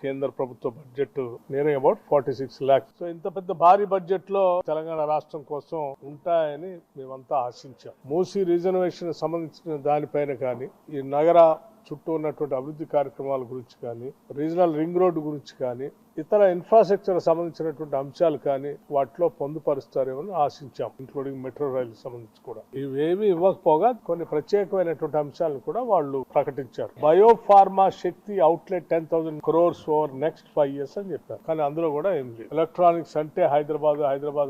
కేంద్ర ప్రభుత్వ budget near about 46 lakhs. So ఇంత పెద్ద భారీ బడ్జెట్ లో తెలంగాణ రాష్ట్రం కోసం ఉంటాయని మేమంతా ఆశించాం. మూసీ రిజర్వేషన్ సంబంధించిన దానిపైన కానీ, ఈ నగర చుట్టూ ఉన్నటువంటి అభివృద్ధి కార్యక్రమాల గురించి కానీ, రీజనల్ రింగ్ రోడ్డు గురించి కానీ, ఇతర ఇన్ఫ్రాస్ట్రక్చర్ సంబంధించినటువంటి అంశాలు కానీ వాటిలో పొందుపరుస్తారేమని ఆశించాం, ఇంక్లూడింగ్ మెట్రో రైలు సంబంధించి కూడా. ఇవేమి ఇవ్వకపోగా కొన్ని ప్రత్యేకమైనటువంటి అంశాలను కూడా వాళ్ళు ప్రకటించారు. Biopharma Shakti outlet 10,000 crores over next 5 years అని చెప్పారు. కానీ అందులో కూడా ఏం లేదు. ఎలక్ట్రానిక్స్ అంటే హైదరాబాద్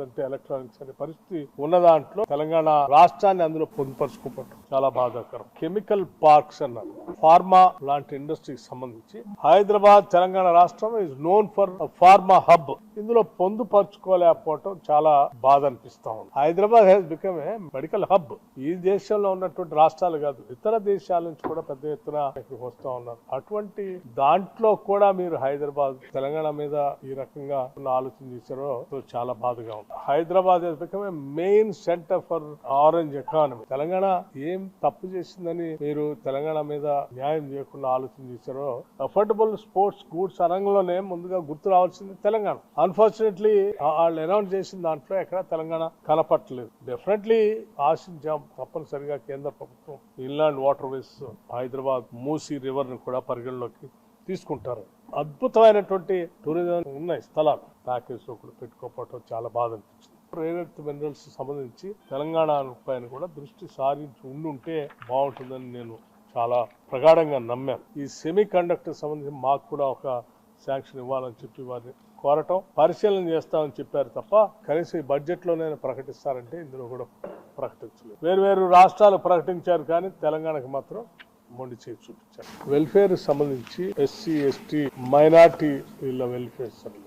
అంటే ఎలక్ట్రానిక్స్ అనే పరిస్థితి ఉన్న దాంట్లో తెలంగాణ రాష్ట్రాన్ని అందులో పొందుపరుచుకోవడం చాలా బాధాకరం. కెమికల్ పార్క్స్ అన్నారు, ఫార్మా లాంటి ఇండస్ట్రీకి సంబంధించి హైదరాబాద్ తెలంగాణ రాష్ట్రం is known for pharma hub. ఇందులో పొందుపరుచుకోలేకపోవటం చాలా బాధ అనిపిస్తా ఉంది. Hyderabad has become a medical hub. ఈ దేశంలో ఉన్నటువంటి రాష్ట్రాలు కాదు, ఇతర దేశాల నుంచి కూడా పెద్ద ఎత్తున ఇక్కడికి వస్తా ఉన్నారు. అటువంటి దాంట్లో కూడా మీరు హైదరాబాద్ తెలంగాణ మీద ఈ రకంగా ఆలోచన చేశారో చాలా బాధగా ఉంది. Hyderabad has become a main centre for orange economy. Telangana ఏం తప్పు చేసిందని మీరు తెలంగాణ మీద న్యాయం చేయకుండా ఆలోచన చేశారో, అఫోర్డబుల్ స్పోర్ట్స్ గూడ్స్ రంగంలోనే ముందుగా గుర్తు రావాల్సింది తెలంగాణ. అన్ఫార్చునేట్లీ వాళ్ళు అనౌన్స్ చేసిన దాంట్లో ఎక్కడ తెలంగాణ కనపట్టలేదు. డెఫినెట్లీ ఆశించాం తప్పనిసరిగా కేంద్ర ప్రభుత్వం inland water ways Hyderabad Musi river ను కూడా పరిగణలోకి తీసుకుంటారు. అద్భుతమైనటువంటి టూరిజం ఉన్నాయి స్థలాలు, ప్యాకేజ్ లో కూడా పెట్టుకోకపోవడం చాలా బాధ అనిపించింది. రేర్ ఎర్త్ మినరల్స్ సంబంధించి తెలంగాణ పైన కూడా దృష్టి సారించి ఉండుంటే బాగుంటుందని నేను చాలా ప్రగాఢంగా నమ్మాను. ఈ సెమీ కండక్టర్ సంబంధించి మాకు కూడా ఒక శాంక్షన్ ఇవ్వాలని చెప్పి వారిని కోరటం, పరిశీలన చేస్తామని చెప్పారు తప్ప కనీసం ఈ బడ్జెట్ లోనైనా ప్రకటిస్తారంటే ఇందులో కూడా ప్రకటించలేదు. వేరు రాష్ట్రాలు ప్రకటించారు కానీ తెలంగాణకు మాత్రం మొండి చేసి చూపించారు. వెల్ఫేర్ సంబంధించి ఎస్సీ ఎస్టీ మైనార్టీ వీళ్ళ వెల్ఫేర్ సంబంధించి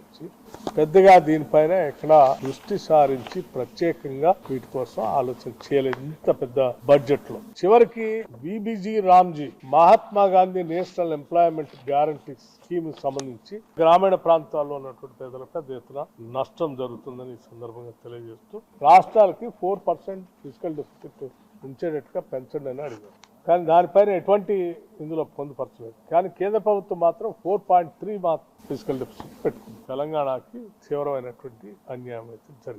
పెద్దగా దీనిపైన ఎక్కడ దృష్టి సారించి ప్రత్యేకంగా వీటి కోసం ఆలోచన చేయలేదు ఇంత పెద్ద బడ్జెట్ లో. చివరికి VBG Ramji Mahatma Gandhi national employment guarantee scheme సంబంధించి గ్రామీణ ప్రాంతాల్లో ఉన్నటువంటి పేదలకు పెద్ద ఎత్తున నష్టం జరుగుతుందని ఈ సందర్భంగా తెలియజేస్తూ రాష్ట్రాలకి 4% ఫిజికల్ డెఫిసిట్ ఉంచేటట్టుగా పెంచండి అని అడిగారు. కానీ దానిపైన ఎటువంటి ఇందులో పొందుపరచలేదు. కానీ కేంద్ర ప్రభుత్వం మాత్రం 4.3 ఫిజికల్ డెఫిసిట్ పెట్టుకుంది. తెలంగాణకి తీవ్రమైనటువంటి అన్యాయం అయితే జరిగింది.